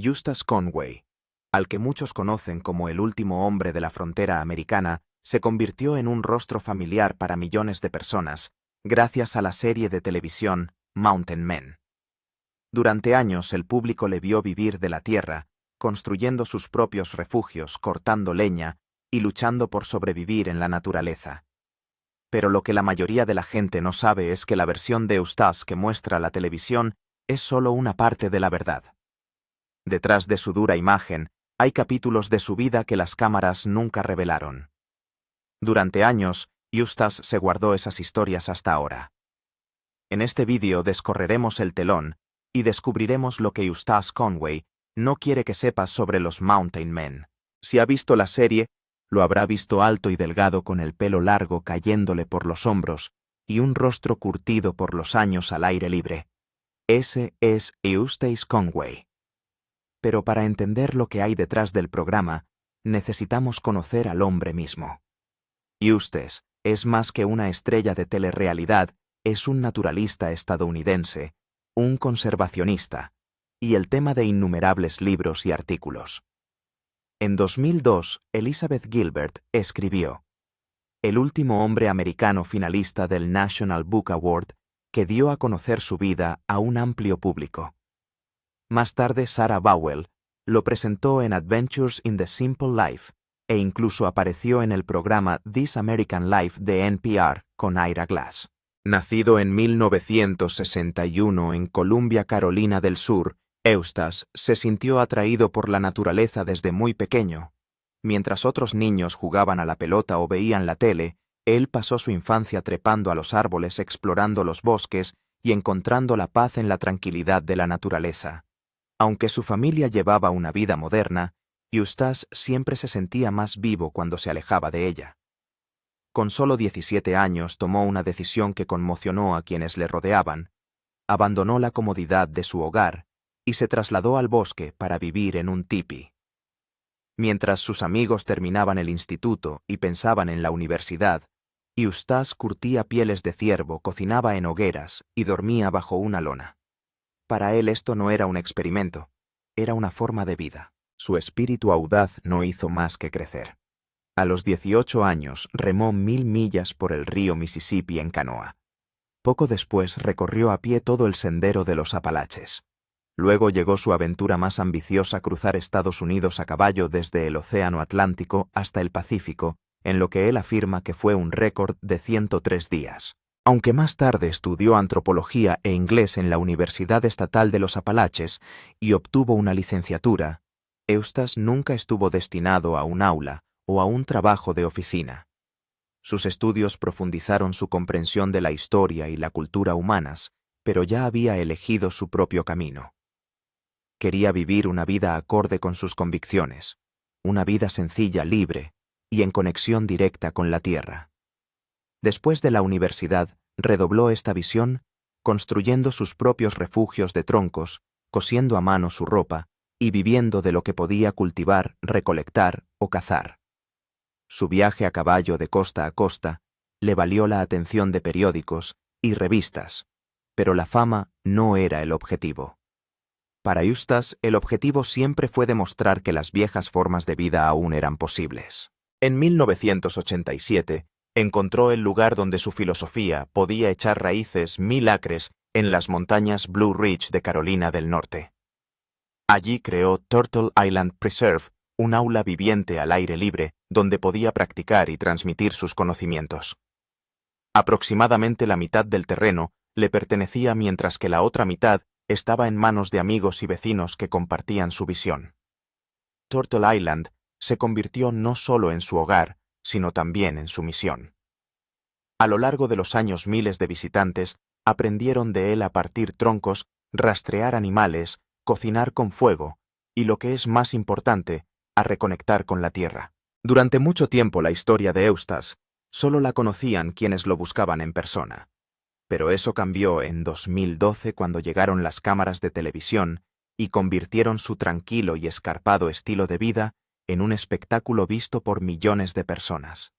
Eustace Conway, al que muchos conocen como el último hombre de la frontera americana, se convirtió en un rostro familiar para millones de personas gracias a la serie de televisión Mountain Men. Durante años el público le vio vivir de la tierra, construyendo sus propios refugios, cortando leña y luchando por sobrevivir en la naturaleza. Pero lo que la mayoría de la gente no sabe es que la versión de Eustace que muestra la televisión es solo una parte de la verdad. Detrás de su dura imagen, hay capítulos de su vida que las cámaras nunca revelaron. Durante años, Eustace se guardó esas historias hasta ahora. En este vídeo descorreremos el telón y descubriremos lo que Eustace Conway no quiere que sepas sobre los Mountain Men. Si ha visto la serie, lo habrá visto alto y delgado con el pelo largo cayéndole por los hombros y un rostro curtido por los años al aire libre. Ese es Eustace Conway. Pero para entender lo que hay detrás del programa, necesitamos conocer al hombre mismo. Eustace es más que una estrella de telerrealidad, es un naturalista estadounidense, un conservacionista, y el tema de innumerables libros y artículos. En 2002, Elizabeth Gilbert escribió: el último hombre americano finalista del National Book Award que dio a conocer su vida a un amplio público. Más tarde, Sarah Vowell lo presentó en Adventures in the Simple Life e incluso apareció en el programa This American Life de NPR con Ira Glass. Nacido en 1961 en Columbia, Carolina del Sur, Eustace se sintió atraído por la naturaleza desde muy pequeño. Mientras otros niños jugaban a la pelota o veían la tele, él pasó su infancia trepando a los árboles, explorando los bosques y encontrando la paz en la tranquilidad de la naturaleza. Aunque su familia llevaba una vida moderna, Eustace siempre se sentía más vivo cuando se alejaba de ella. Con solo 17 años tomó una decisión que conmocionó a quienes le rodeaban. Abandonó la comodidad de su hogar y se trasladó al bosque para vivir en un tipi. Mientras sus amigos terminaban el instituto y pensaban en la universidad, Eustace curtía pieles de ciervo, cocinaba en hogueras y dormía bajo una lona. Para él esto no era un experimento, era una forma de vida. Su espíritu audaz no hizo más que crecer. A los 18 años remó 1000 millas por el río Mississippi en canoa. Poco después recorrió a pie todo el sendero de los Apalaches. Luego llegó su aventura más ambiciosa: cruzar Estados Unidos a caballo desde el Océano Atlántico hasta el Pacífico, en lo que él afirma que fue un récord de 103 días. Aunque más tarde estudió antropología e inglés en la Universidad Estatal de los Apalaches y obtuvo una licenciatura, Eustace nunca estuvo destinado a un aula o a un trabajo de oficina. Sus estudios profundizaron su comprensión de la historia y la cultura humanas, pero ya había elegido su propio camino. Quería vivir una vida acorde con sus convicciones, una vida sencilla, libre y en conexión directa con la tierra. Después de la universidad, redobló esta visión, construyendo sus propios refugios de troncos, cosiendo a mano su ropa y viviendo de lo que podía cultivar, recolectar o cazar. Su viaje a caballo de costa a costa le valió la atención de periódicos y revistas, pero la fama no era el objetivo. Para Eustace, el objetivo siempre fue demostrar que las viejas formas de vida aún eran posibles. En 1987, encontró el lugar donde su filosofía podía echar raíces 1000 acres en las montañas Blue Ridge de Carolina del Norte. Allí creó Turtle Island Preserve, un aula viviente al aire libre donde podía practicar y transmitir sus conocimientos. Aproximadamente la mitad del terreno le pertenecía, mientras que la otra mitad estaba en manos de amigos y vecinos que compartían su visión. Turtle Island se convirtió no solo en su hogar, sino también en su misión. A lo largo de los años, miles de visitantes aprendieron de él a partir troncos, rastrear animales, cocinar con fuego y, lo que es más importante, a reconectar con la tierra. Durante mucho tiempo la historia de Eustace solo la conocían quienes lo buscaban en persona. Pero eso cambió en 2012 cuando llegaron las cámaras de televisión y convirtieron su tranquilo y escarpado estilo de vida en un espectáculo visto por millones de personas.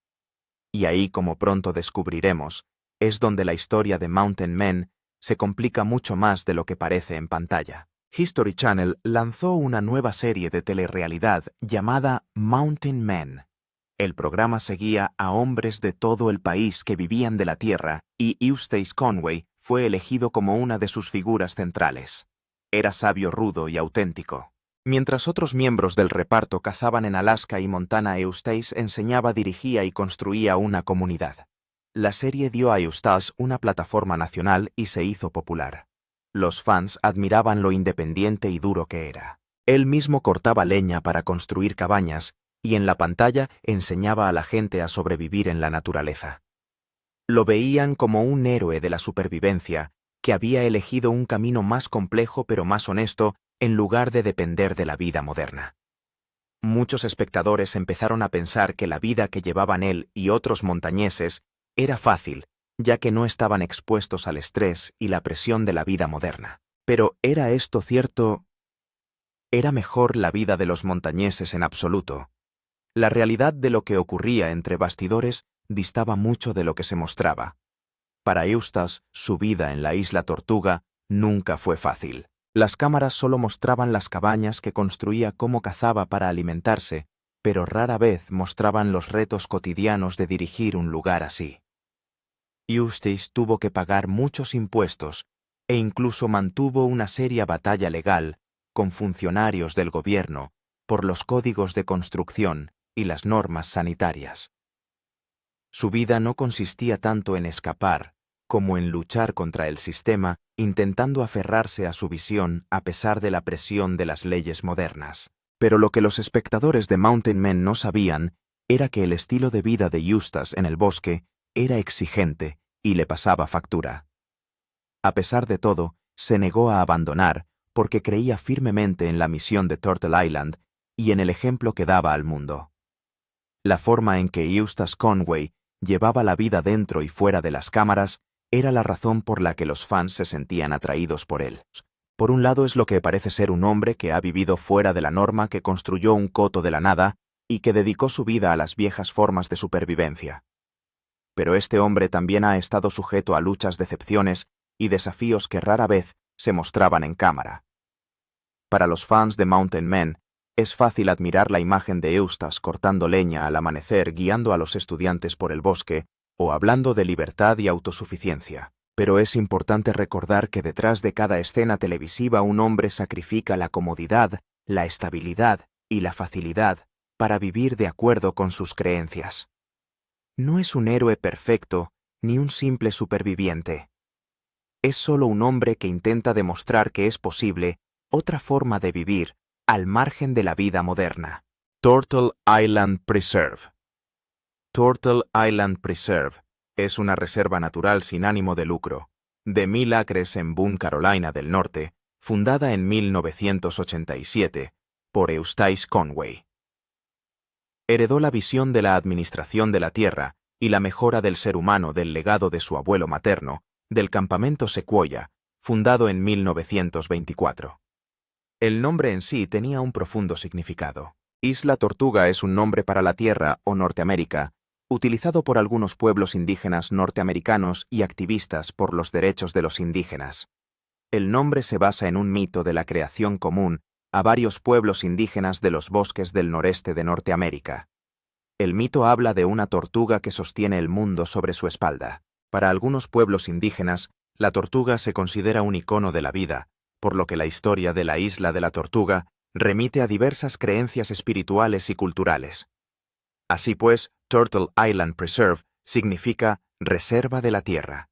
Y ahí, como pronto descubriremos, es donde la historia de Mountain Men se complica mucho más de lo que parece en pantalla. History Channel lanzó una nueva serie de telerrealidad llamada Mountain Men. El programa seguía a hombres de todo el país que vivían de la tierra y Eustace Conway fue elegido como una de sus figuras centrales. Era sabio, rudo y auténtico. Mientras otros miembros del reparto cazaban en Alaska y Montana, Eustace enseñaba, dirigía y construía una comunidad. La serie dio a Eustace una plataforma nacional y se hizo popular. Los fans admiraban lo independiente y duro que era. Él mismo cortaba leña para construir cabañas y en la pantalla enseñaba a la gente a sobrevivir en la naturaleza. Lo veían como un héroe de la supervivencia que había elegido un camino más complejo pero más honesto en lugar de depender de la vida moderna. Muchos espectadores empezaron a pensar que la vida que llevaban él y otros montañeses era fácil, ya que no estaban expuestos al estrés y la presión de la vida moderna. Pero ¿era esto cierto? ¿Era mejor la vida de los montañeses en absoluto? La realidad de lo que ocurría entre bastidores distaba mucho de lo que se mostraba. Para Eustace, su vida en la isla Tortuga nunca fue fácil. Las cámaras solo mostraban las cabañas que construía, cómo cazaba para alimentarse, pero rara vez mostraban los retos cotidianos de dirigir un lugar así. Eustace tuvo que pagar muchos impuestos e incluso mantuvo una seria batalla legal con funcionarios del gobierno por los códigos de construcción y las normas sanitarias. Su vida no consistía tanto en escapar como en luchar contra el sistema, intentando aferrarse a su visión a pesar de la presión de las leyes modernas. Pero lo que los espectadores de Mountain Men no sabían era que el estilo de vida de Eustace en el bosque era exigente y le pasaba factura. A pesar de todo, se negó a abandonar porque creía firmemente en la misión de Turtle Island y en el ejemplo que daba al mundo. La forma en que Eustace Conway llevaba la vida dentro y fuera de las cámaras era la razón por la que los fans se sentían atraídos por él. Por un lado es lo que parece ser un hombre que ha vivido fuera de la norma, que construyó un coto de la nada y que dedicó su vida a las viejas formas de supervivencia. Pero este hombre también ha estado sujeto a luchas, decepciones y desafíos que rara vez se mostraban en cámara. Para los fans de Mountain Men, es fácil admirar la imagen de Eustace cortando leña al amanecer, guiando a los estudiantes por el bosque o hablando de libertad y autosuficiencia. Pero es importante recordar que detrás de cada escena televisiva un hombre sacrifica la comodidad, la estabilidad y la facilidad para vivir de acuerdo con sus creencias. No es un héroe perfecto ni un simple superviviente. Es solo un hombre que intenta demostrar que es posible otra forma de vivir al margen de la vida moderna. Turtle Island Preserve. Turtle Island Preserve es una reserva natural sin ánimo de lucro, de 1000 acres en Boone, Carolina del Norte, fundada en 1987 por Eustace Conway. Heredó la visión de la administración de la tierra y la mejora del ser humano del legado de su abuelo materno, del campamento Sequoia, fundado en 1924. El nombre en sí tenía un profundo significado. Isla Tortuga es un nombre para la tierra o Norteamérica, utilizado por algunos pueblos indígenas norteamericanos y activistas por los derechos de los indígenas. El nombre se basa en un mito de la creación común a varios pueblos indígenas de los bosques del noreste de Norteamérica. El mito habla de una tortuga que sostiene el mundo sobre su espalda. Para algunos pueblos indígenas, la tortuga se considera un icono de la vida, por lo que la historia de la isla de la tortuga remite a diversas creencias espirituales y culturales. Así pues, Turtle Island Preserve significa reserva de la tierra.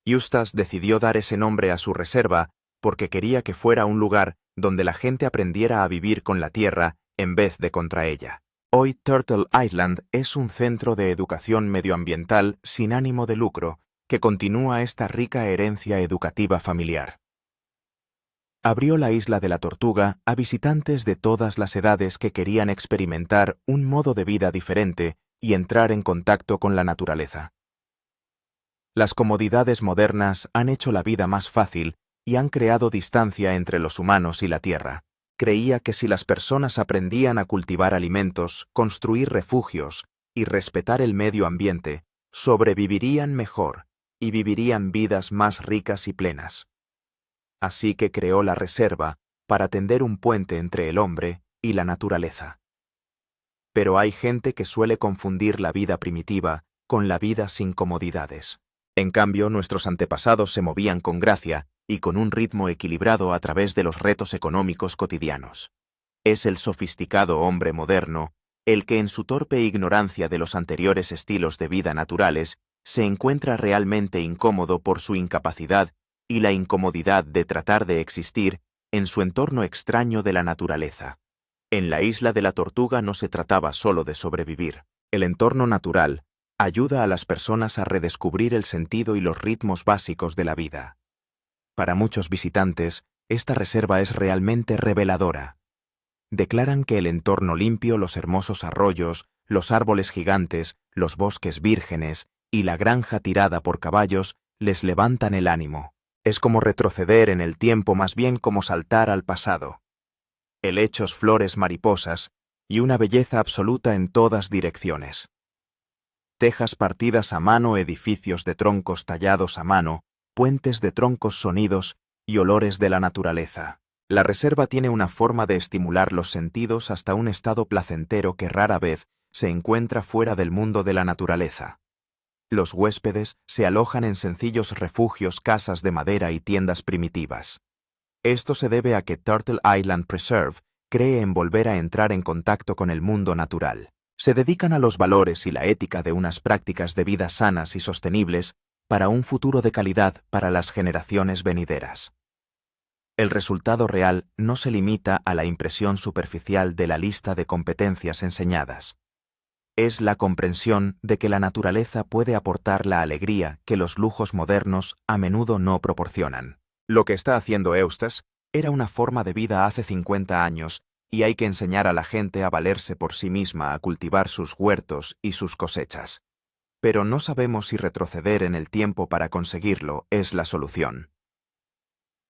Eustace decidió dar ese nombre a su reserva porque quería que fuera un lugar donde la gente aprendiera a vivir con la tierra en vez de contra ella. Hoy Turtle Island es un centro de educación medioambiental sin ánimo de lucro que continúa esta rica herencia educativa familiar. Abrió la isla de la Tortuga a visitantes de todas las edades que querían experimentar un modo de vida diferente y entrar en contacto con la naturaleza. Las comodidades modernas han hecho la vida más fácil y han creado distancia entre los humanos y la tierra. Creía que si las personas aprendían a cultivar alimentos, construir refugios y respetar el medio ambiente, sobrevivirían mejor y vivirían vidas más ricas y plenas. así que creó la reserva para tender un puente entre el hombre y la naturaleza. Pero hay gente que suele confundir la vida primitiva con la vida sin comodidades. En cambio, nuestros antepasados se movían con gracia y con un ritmo equilibrado a través de los retos económicos cotidianos. Es el sofisticado hombre moderno el que en su torpe ignorancia de los anteriores estilos de vida naturales se encuentra realmente incómodo por su incapacidad y la incomodidad de tratar de existir en su entorno extraño de la naturaleza. En la isla de la Tortuga no se trataba solo de sobrevivir. El entorno natural ayuda a las personas a redescubrir el sentido y los ritmos básicos de la vida. Para muchos visitantes, esta reserva es realmente reveladora. Declaran que el entorno limpio, los hermosos arroyos, los árboles gigantes, los bosques vírgenes y la granja tirada por caballos les levantan el ánimo. Es como retroceder en el tiempo, más bien como saltar al pasado. Helechos, flores, mariposas y una belleza absoluta en todas direcciones. Tejas partidas a mano, edificios de troncos tallados a mano, puentes de troncos sonidos y olores de la naturaleza. La reserva tiene una forma de estimular los sentidos hasta un estado placentero que rara vez se encuentra fuera del mundo de la naturaleza. Los huéspedes se alojan en sencillos refugios, casas de madera y tiendas primitivas. Esto se debe a que Turtle Island Preserve cree en volver a entrar en contacto con el mundo natural. Se dedican a los valores y la ética de unas prácticas de vida sanas y sostenibles para un futuro de calidad para las generaciones venideras. El resultado real no se limita a la impresión superficial de la lista de competencias enseñadas. Es la comprensión de que la naturaleza puede aportar la alegría que los lujos modernos a menudo no proporcionan. Lo que está haciendo Eustace era una forma de vida hace 50 años y hay que enseñar a la gente a valerse por sí misma, a cultivar sus huertos y sus cosechas. Pero no sabemos si retroceder en el tiempo para conseguirlo es la solución.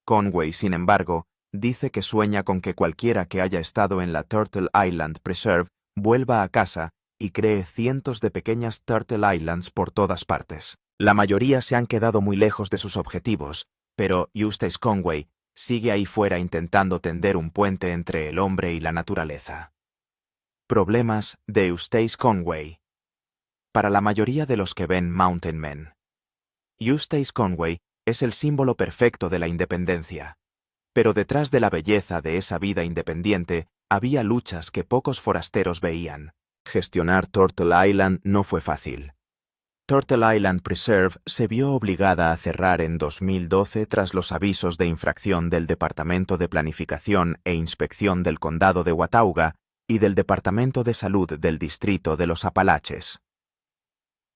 Conway, sin embargo, dice que sueña con que cualquiera que haya estado en la Turtle Island Preserve vuelva a casa y cree cientos de pequeñas Turtle Islands por todas partes. La mayoría se han quedado muy lejos de sus objetivos, pero Eustace Conway sigue ahí fuera intentando tender un puente entre el hombre y la naturaleza. Problemas de Eustace Conway. Para la mayoría de los que ven Mountain Men, Eustace Conway es el símbolo perfecto de la independencia. Pero detrás de la belleza de esa vida independiente había luchas que pocos forasteros veían. Gestionar Turtle Island no fue fácil. Turtle Island Preserve se vio obligada a cerrar en 2012 tras los avisos de infracción del Departamento de Planificación e Inspección del Condado de Watauga y del Departamento de Salud del Distrito de los Apalaches.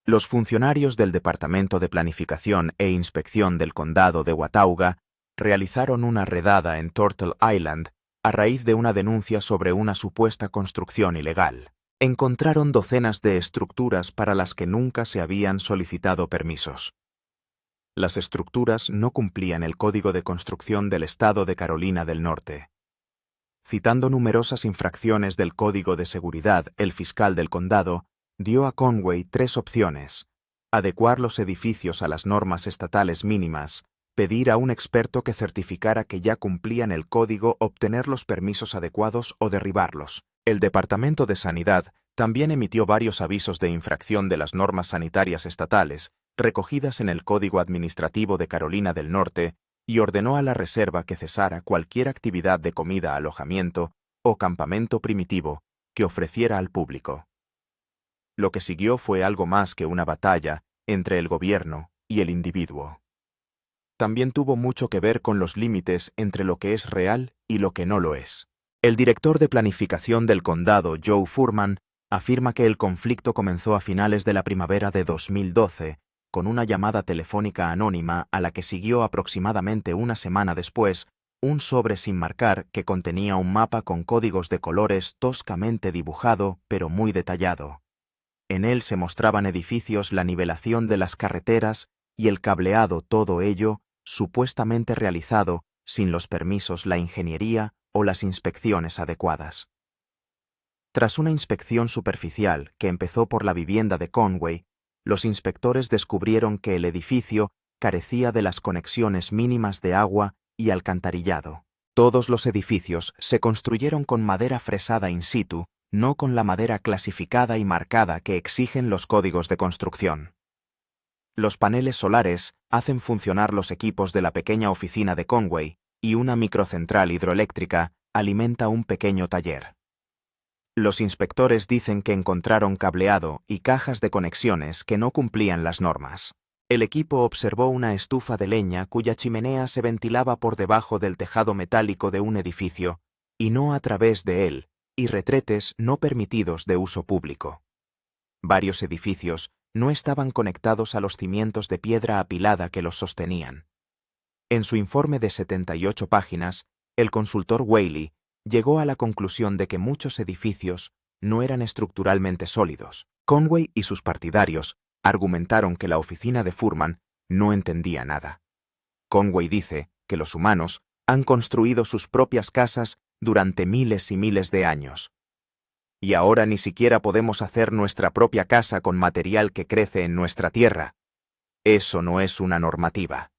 Los funcionarios del Departamento de Planificación e Inspección del Condado de Watauga realizaron una redada en Turtle Island a raíz de una denuncia sobre una supuesta construcción ilegal. Encontraron docenas de estructuras para las que nunca se habían solicitado permisos. Las estructuras no cumplían el Código de Construcción del Estado de Carolina del Norte. Citando numerosas infracciones del Código de Seguridad, el fiscal del condado dio a Conway 3 opciones: adecuar los edificios a las normas estatales mínimas, pedir a un experto que certificara que ya cumplían el código, obtener los permisos adecuados o derribarlos. El Departamento de Sanidad también emitió varios avisos de infracción de las normas sanitarias estatales, recogidas en el Código Administrativo de Carolina del Norte, y ordenó a la reserva que cesara cualquier actividad de comida, alojamiento o campamento primitivo que ofreciera al público. Lo que siguió fue algo más que una batalla entre el gobierno y el individuo. También tuvo mucho que ver con los límites entre lo que es real y lo que no lo es. El director de planificación del condado, Joe Furman, afirma que el conflicto comenzó a finales de la primavera de 2012, con una llamada telefónica anónima a la que siguió aproximadamente una semana después un sobre sin marcar que contenía un mapa con códigos de colores toscamente dibujado pero muy detallado. En él se mostraban edificios, la nivelación de las carreteras y el cableado, todo ello supuestamente realizado sin los permisos, la ingeniería o las inspecciones adecuadas. Tras una inspección superficial que empezó por la vivienda de Conway, los inspectores descubrieron que el edificio carecía de las conexiones mínimas de agua y alcantarillado. Todos los edificios se construyeron con madera fresada in situ, no con la madera clasificada y marcada que exigen los códigos de construcción. Los paneles solares hacen funcionar los equipos de la pequeña oficina de Conway y una microcentral hidroeléctrica alimenta un pequeño taller. Los inspectores dicen que encontraron cableado y cajas de conexiones que no cumplían las normas. El equipo observó una estufa de leña cuya chimenea se ventilaba por debajo del tejado metálico de un edificio y no a través de él, y retretes no permitidos de uso público. Varios edificios no estaban conectados a los cimientos de piedra apilada que los sostenían. En su informe de 78 páginas, el consultor Whaley llegó a la conclusión de que muchos edificios no eran estructuralmente sólidos. Conway y sus partidarios argumentaron que la oficina de Furman no entendía nada. Conway dice que los humanos han construido sus propias casas durante miles y miles de años. Y ahora ni siquiera podemos hacer nuestra propia casa con material que crece en nuestra tierra. Eso no es una normativa.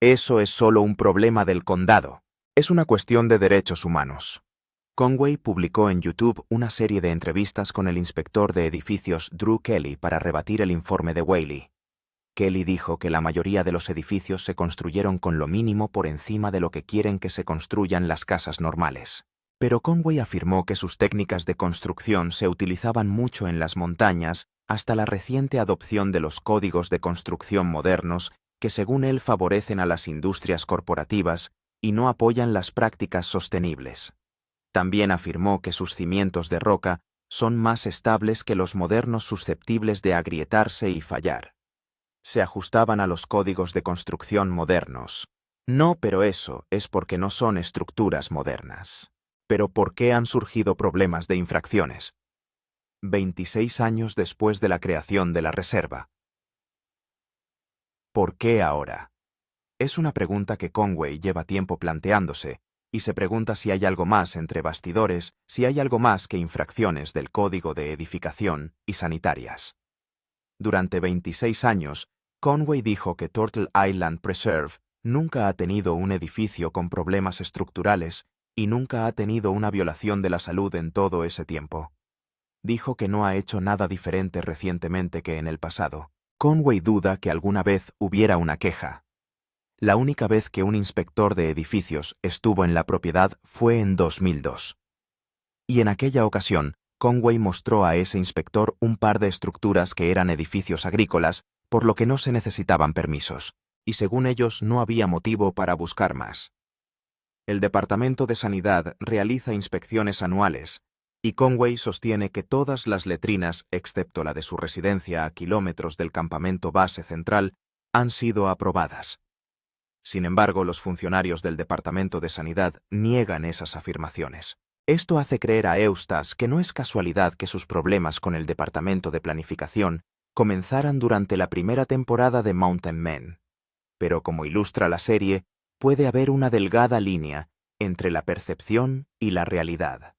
Eso es solo un problema del condado. Es una cuestión de derechos humanos. Conway publicó en YouTube una serie de entrevistas con el inspector de edificios Drew Kelly para rebatir el informe de Whaley. Kelly dijo que la mayoría de los edificios se construyeron con lo mínimo por encima de lo que quieren que se construyan las casas normales. Pero Conway afirmó que sus técnicas de construcción se utilizaban mucho en las montañas hasta la reciente adopción de los códigos de construcción modernos que según él favorecen a las industrias corporativas y no apoyan las prácticas sostenibles. También afirmó que sus cimientos de roca son más estables que los modernos susceptibles de agrietarse y fallar. Se ajustaban a los códigos de construcción modernos. No, pero eso es porque no son estructuras modernas. ¿Pero por qué han surgido problemas de infracciones? 26 años después de la creación de la reserva. ¿Por qué ahora? Es una pregunta que Conway lleva tiempo planteándose, y se pregunta si hay algo más entre bastidores, si hay algo más que infracciones del Código de Edificación y sanitarias. Durante 26 años, Conway dijo que Turtle Island Preserve nunca ha tenido un edificio con problemas estructurales y nunca ha tenido una violación de la salud en todo ese tiempo. Dijo que no ha hecho nada diferente recientemente que en el pasado. Conway duda que alguna vez hubiera una queja. La única vez que un inspector de edificios estuvo en la propiedad fue en 2002. Y en aquella ocasión, Conway mostró a ese inspector un par de estructuras que eran edificios agrícolas, por lo que no se necesitaban permisos, y según ellos no había motivo para buscar más. El Departamento de Sanidad realiza inspecciones anuales, y Conway sostiene que todas las letrinas, excepto la de su residencia a kilómetros del campamento base central, han sido aprobadas. Sin embargo, los funcionarios del Departamento de Sanidad niegan esas afirmaciones. Esto hace creer a Eustace que no es casualidad que sus problemas con el Departamento de Planificación comenzaran durante la primera temporada de Mountain Men. Pero como ilustra la serie, puede haber una delgada línea entre la percepción y la realidad.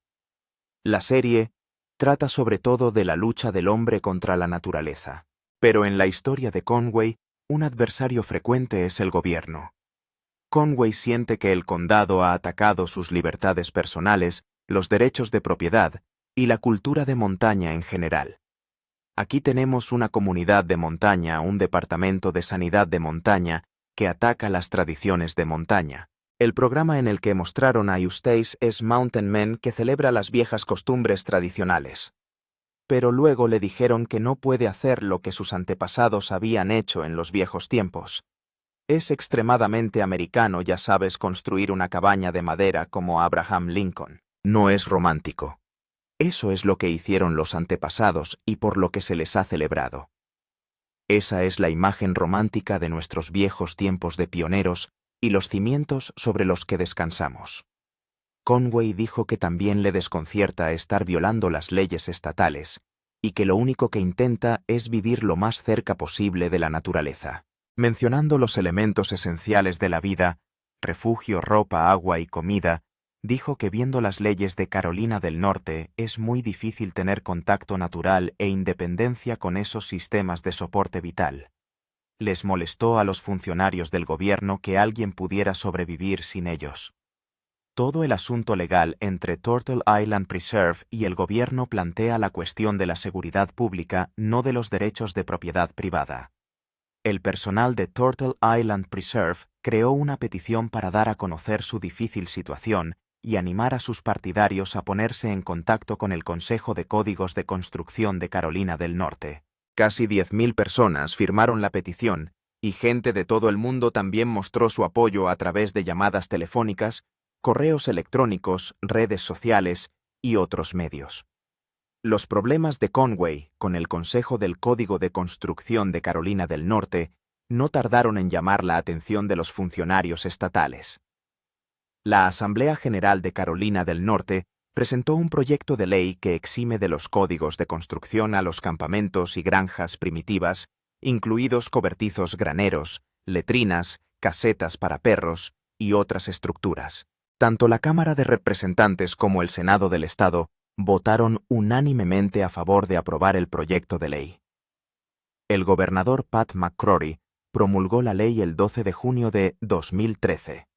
La serie trata sobre todo de la lucha del hombre contra la naturaleza. Pero en la historia de Conway, un adversario frecuente es el gobierno. Conway siente que el condado ha atacado sus libertades personales, los derechos de propiedad y la cultura de montaña en general. Aquí tenemos una comunidad de montaña, un departamento de sanidad de montaña que ataca las tradiciones de montaña. El programa en el que mostraron a Eustace es Mountain Men, que celebra las viejas costumbres tradicionales. Pero luego le dijeron que no puede hacer lo que sus antepasados habían hecho en los viejos tiempos. Es extremadamente americano, ya sabes, construir una cabaña de madera como Abraham Lincoln. No es romántico. Eso es lo que hicieron los antepasados y por lo que se les ha celebrado. Esa es la imagen romántica de nuestros viejos tiempos de pioneros y los cimientos sobre los que descansamos. Conway dijo que también le desconcierta estar violando las leyes estatales y que lo único que intenta es vivir lo más cerca posible de la naturaleza. Mencionando los elementos esenciales de la vida, refugio, ropa, agua y comida, dijo que viendo las leyes de Carolina del Norte es muy difícil tener contacto natural e independencia con esos sistemas de soporte vital. Les molestó a los funcionarios del gobierno que alguien pudiera sobrevivir sin ellos. Todo el asunto legal entre Turtle Island Preserve y el gobierno plantea la cuestión de la seguridad pública, no de los derechos de propiedad privada. El personal de Turtle Island Preserve creó una petición para dar a conocer su difícil situación y animar a sus partidarios a ponerse en contacto con el Consejo de Códigos de Construcción de Carolina del Norte. Casi 10.000 personas firmaron la petición, y gente de todo el mundo también mostró su apoyo a través de llamadas telefónicas, correos electrónicos, redes sociales y otros medios. Los problemas de Conway con el Consejo del Código de Construcción de Carolina del Norte no tardaron en llamar la atención de los funcionarios estatales. La Asamblea General de Carolina del Norte presentó un proyecto de ley que exime de los códigos de construcción a los campamentos y granjas primitivas, incluidos cobertizos graneros, letrinas, casetas para perros y otras estructuras. Tanto la Cámara de Representantes como el Senado del Estado votaron unánimemente a favor de aprobar el proyecto de ley. El gobernador Pat McCrory promulgó la ley el 12 de junio de 2013.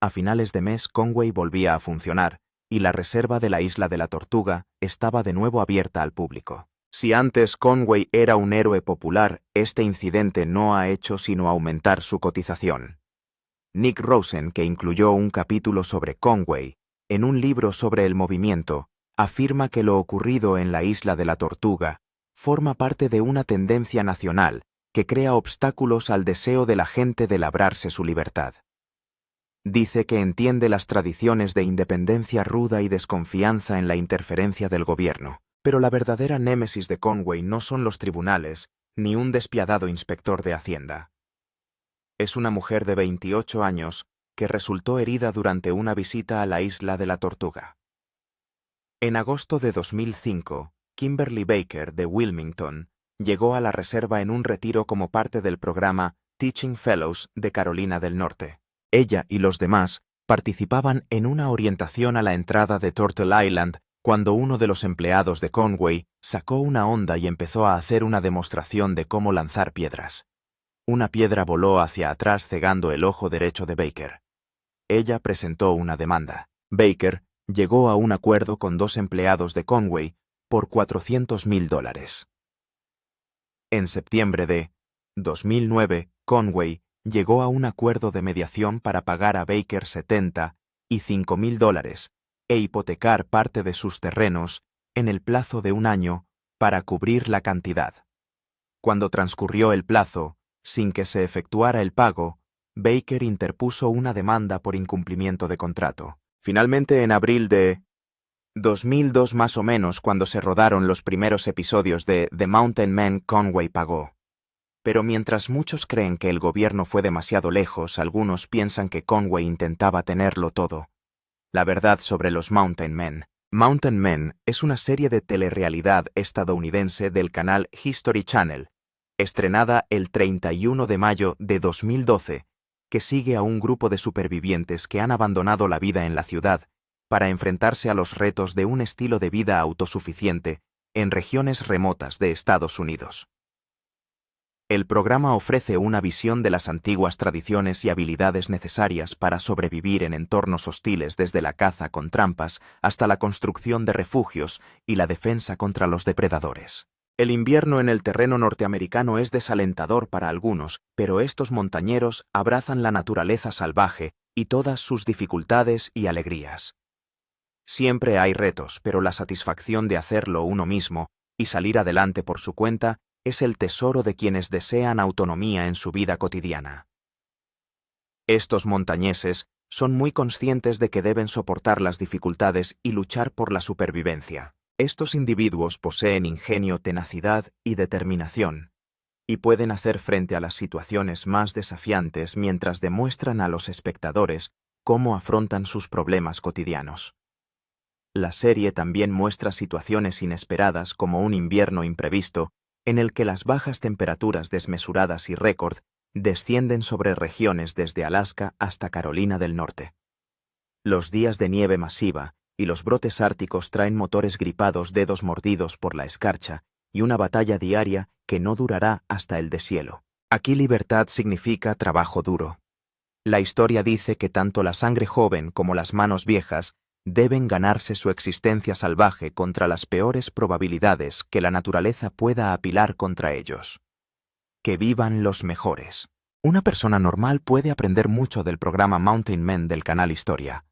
A finales de mes, Conway volvía a funcionar, y la reserva de la Isla de la Tortuga estaba de nuevo abierta al público. Si antes Conway era un héroe popular, este incidente no ha hecho sino aumentar su cotización. Nick Rosen, que incluyó un capítulo sobre Conway en un libro sobre el movimiento, afirma que lo ocurrido en la Isla de la Tortuga forma parte de una tendencia nacional que crea obstáculos al deseo de la gente de labrarse su libertad. Dice que entiende las tradiciones de independencia ruda y desconfianza en la interferencia del gobierno, pero la verdadera némesis de Conway no son los tribunales ni un despiadado inspector de Hacienda. Es una mujer de 28 años que resultó herida durante una visita a la Isla de la Tortuga. En agosto de 2005, Kimberly Baker, de Wilmington, llegó a la reserva en un retiro como parte del programa Teaching Fellows de Carolina del Norte. Ella y los demás participaban en una orientación a la entrada de Turtle Island cuando uno de los empleados de Conway sacó una honda y empezó a hacer una demostración de cómo lanzar piedras. Una piedra voló hacia atrás cegando el ojo derecho de Baker. Ella presentó una demanda. Baker llegó a un acuerdo con dos empleados de Conway por $400,000. En septiembre de 2009, Conway llegó a un acuerdo de mediación para pagar a Baker $70,000 y $5,000 e hipotecar parte de sus terrenos en el plazo de un año para cubrir la cantidad. Cuando transcurrió el plazo, sin que se efectuara el pago, Baker interpuso una demanda por incumplimiento de contrato. Finalmente, en abril de 2002 más o menos, cuando se rodaron los primeros episodios de The Mountain Men, Conway pagó. Pero mientras muchos creen que el gobierno fue demasiado lejos, algunos piensan que Conway intentaba tenerlo todo. La verdad sobre los Mountain Men. Mountain Men es una serie de telerrealidad estadounidense del canal History Channel, estrenada el 31 de mayo de 2012, que sigue a un grupo de supervivientes que han abandonado la vida en la ciudad para enfrentarse a los retos de un estilo de vida autosuficiente en regiones remotas de Estados Unidos. El programa ofrece una visión de las antiguas tradiciones y habilidades necesarias para sobrevivir en entornos hostiles, desde la caza con trampas hasta la construcción de refugios y la defensa contra los depredadores. El invierno en el terreno norteamericano es desalentador para algunos, pero estos montañeros abrazan la naturaleza salvaje y todas sus dificultades y alegrías. Siempre hay retos, pero la satisfacción de hacerlo uno mismo y salir adelante por su cuenta es el tesoro de quienes desean autonomía en su vida cotidiana. Estos montañeses son muy conscientes de que deben soportar las dificultades y luchar por la supervivencia. Estos individuos poseen ingenio, tenacidad y determinación, y pueden hacer frente a las situaciones más desafiantes mientras demuestran a los espectadores cómo afrontan sus problemas cotidianos. La serie también muestra situaciones inesperadas como un invierno imprevisto en el que las bajas temperaturas desmesuradas y récord descienden sobre regiones desde Alaska hasta Carolina del Norte. Los días de nieve masiva y los brotes árticos traen motores gripados, dedos mordidos por la escarcha y una batalla diaria que no durará hasta el deshielo. Aquí libertad significa trabajo duro. La historia dice que tanto la sangre joven como las manos viejas deben ganarse su existencia salvaje contra las peores probabilidades que la naturaleza pueda apilar contra ellos. Que vivan los mejores. Una persona normal puede aprender mucho del programa Mountain Men del canal Historia.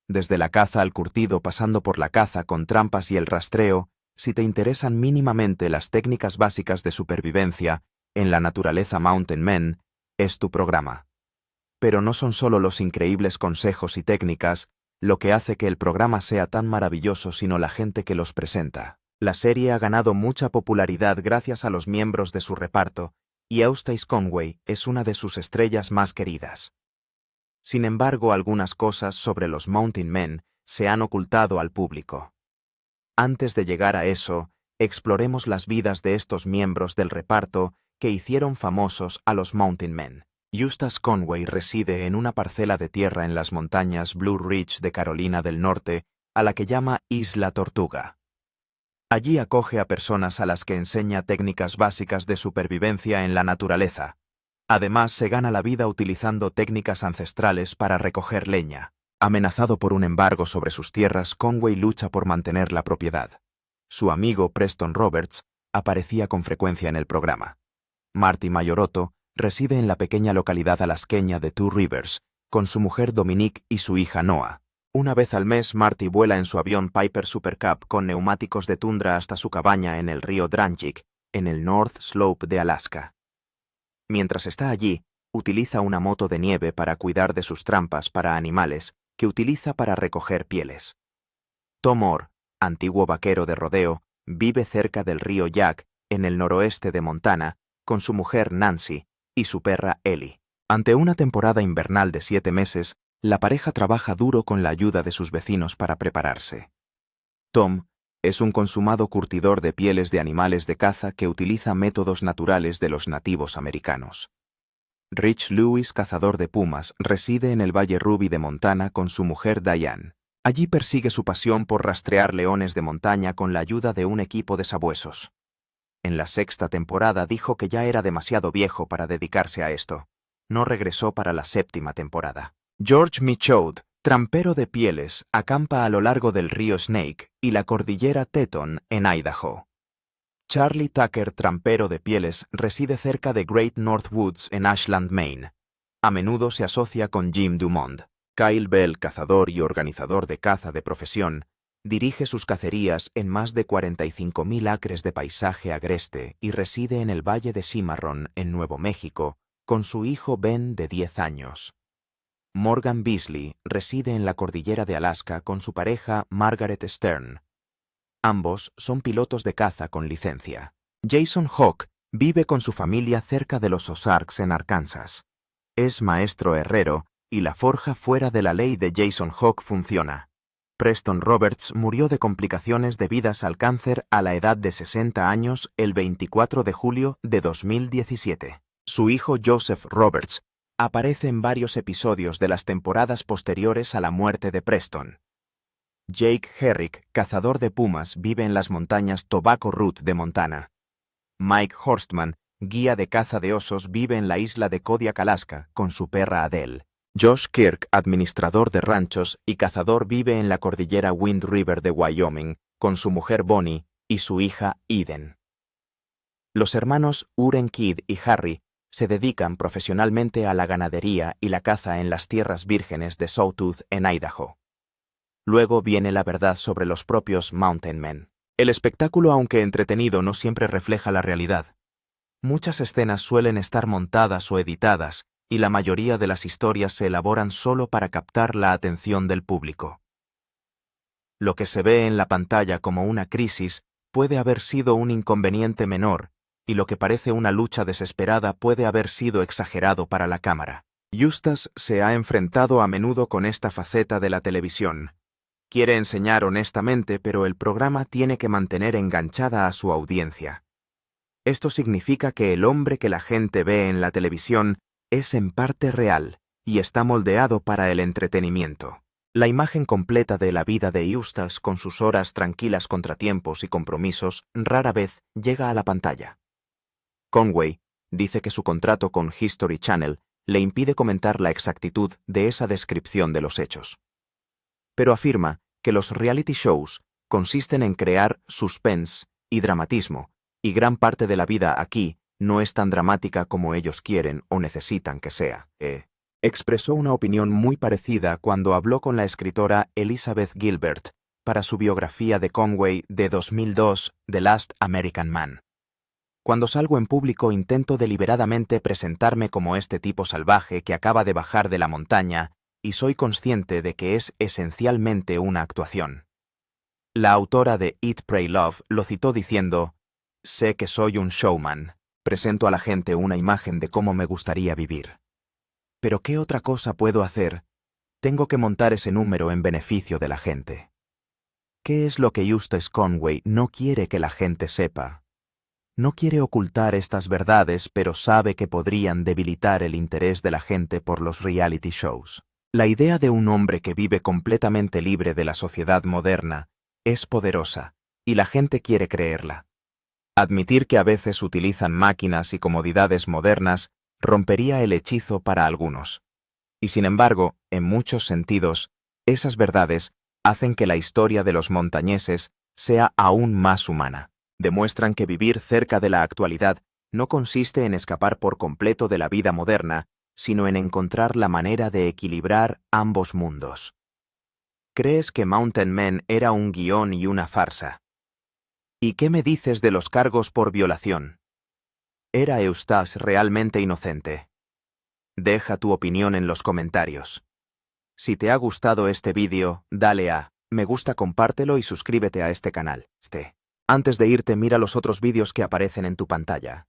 Desde la caza al curtido pasando por la caza con trampas y el rastreo, si te interesan mínimamente las técnicas básicas de supervivencia en la naturaleza Mountain Men, es tu programa. Pero no son solo los increíbles consejos y técnicas lo que hace que el programa sea tan maravilloso, sino la gente que los presenta. La serie ha ganado mucha popularidad gracias a los miembros de su reparto, y Eustace Conway es una de sus estrellas más queridas. Sin embargo, algunas cosas sobre los Mountain Men se han ocultado al público. Antes de llegar a eso, exploremos las vidas de estos miembros del reparto que hicieron famosos a los Mountain Men. Eustace Conway reside en una parcela de tierra en las montañas Blue Ridge de Carolina del Norte, a la que llama Isla Tortuga. Allí acoge a personas a las que enseña técnicas básicas de supervivencia en la naturaleza. Además, se gana la vida utilizando técnicas ancestrales para recoger leña. Amenazado por un embargo sobre sus tierras, Conway lucha por mantener la propiedad. Su amigo Preston Roberts aparecía con frecuencia en el programa. Marty Mayorotto reside en la pequeña localidad alasqueña de Two Rivers, con su mujer Dominique y su hija Noah. Una vez al mes, Marty vuela en su avión Piper Super Cub con neumáticos de tundra hasta su cabaña en el río Dranjik, en el North Slope de Alaska. Mientras está allí, utiliza una moto de nieve para cuidar de sus trampas para animales, que utiliza para recoger pieles. Tom Orr, antiguo vaquero de rodeo, vive cerca del río Jack, en el noroeste de Montana, con su mujer Nancy y su perra Ellie. Ante una temporada invernal de 7 meses, la pareja trabaja duro con la ayuda de sus vecinos para prepararse. Tom es un consumado curtidor de pieles de animales de caza que utiliza métodos naturales de los nativos americanos. Rich Lewis, cazador de pumas, reside en el Valle Ruby de Montana con su mujer Diane. Allí persigue su pasión por rastrear leones de montaña con la ayuda de un equipo de sabuesos. En la 6ª temporada dijo que ya era demasiado viejo para dedicarse a esto. No regresó para la 7ª temporada. George Michaud, trampero de pieles, acampa a lo largo del río Snake y la cordillera Teton en Idaho. Charlie Tucker, trampero de pieles, reside cerca de Great North Woods en Ashland, Maine. A menudo se asocia con Jim Dumont. Kyle Bell, cazador y organizador de caza de profesión, dirige sus cacerías en más de 45.000 acres de paisaje agreste y reside en el Valle de Cimarron, en Nuevo México, con su hijo Ben de 10 años. Morgan Beasley reside en la cordillera de Alaska con su pareja Margaret Stern. Ambos son pilotos de caza con licencia. Jason Hawk vive con su familia cerca de los Ozarks en Arkansas. Es maestro herrero y la forja fuera de la ley de Jason Hawk funciona. Preston Roberts murió de complicaciones debidas al cáncer a la edad de 60 años el 24 de julio de 2017. Su hijo Joseph Roberts aparece en varios episodios de las temporadas posteriores a la muerte de Preston. Jake Herrick, cazador de pumas, vive en las montañas Tobacco Root de Montana. Mike Horstman, guía de caza de osos, vive en la isla de Kodiak, Alaska, con su perra Adele. Josh Kirk, administrador de ranchos y cazador, vive en la cordillera Wind River de Wyoming, con su mujer Bonnie y su hija Eden. Los hermanos Uren Kidd y Harry se dedican profesionalmente a la ganadería y la caza en las tierras vírgenes de Sawtooth en Idaho. Luego viene la verdad sobre los propios Mountain Men. El espectáculo, aunque entretenido, no siempre refleja la realidad. Muchas escenas suelen estar montadas o editadas, y la mayoría de las historias se elaboran solo para captar la atención del público. Lo que se ve en la pantalla como una crisis puede haber sido un inconveniente menor, y lo que parece una lucha desesperada puede haber sido exagerado para la cámara. Eustace se ha enfrentado a menudo con esta faceta de la televisión. Quiere enseñar honestamente, pero el programa tiene que mantener enganchada a su audiencia. Esto significa que el hombre que la gente ve en la televisión es en parte real y está moldeado para el entretenimiento. La imagen completa de la vida de Eustace, con sus horas tranquilas, contratiempos y compromisos, rara vez llega a la pantalla. Conway dice que su contrato con History Channel le impide comentar la exactitud de esa descripción de los hechos. Pero afirma que los reality shows consisten en crear suspense y dramatismo, y gran parte de la vida aquí no es tan dramática como ellos quieren o necesitan que sea. Expresó una opinión muy parecida cuando habló con la escritora Elizabeth Gilbert para su biografía de Conway de 2002, The Last American Man. Cuando salgo en público intento deliberadamente presentarme como este tipo salvaje que acaba de bajar de la montaña y soy consciente de que es esencialmente una actuación. La autora de Eat, Pray, Love lo citó diciendo: «Sé que soy un showman, presento a la gente una imagen de cómo me gustaría vivir. Pero ¿qué otra cosa puedo hacer? Tengo que montar ese número en beneficio de la gente». ¿Qué es lo que Eustace Conway no quiere que la gente sepa? No quiere ocultar estas verdades, pero sabe que podrían debilitar el interés de la gente por los reality shows. La idea de un hombre que vive completamente libre de la sociedad moderna es poderosa, y la gente quiere creerla. Admitir que a veces utilizan máquinas y comodidades modernas rompería el hechizo para algunos. Y sin embargo, en muchos sentidos, esas verdades hacen que la historia de los montañeses sea aún más humana. Demuestran que vivir cerca de la actualidad no consiste en escapar por completo de la vida moderna, sino en encontrar la manera de equilibrar ambos mundos. ¿Crees que Mountain Men era un guión y una farsa? ¿Y qué me dices de los cargos por violación? ¿Era Eustace realmente inocente? Deja tu opinión en los comentarios. Si te ha gustado este vídeo, dale a me gusta, compártelo y suscríbete a este canal. Antes de irte, mira los otros vídeos que aparecen en tu pantalla.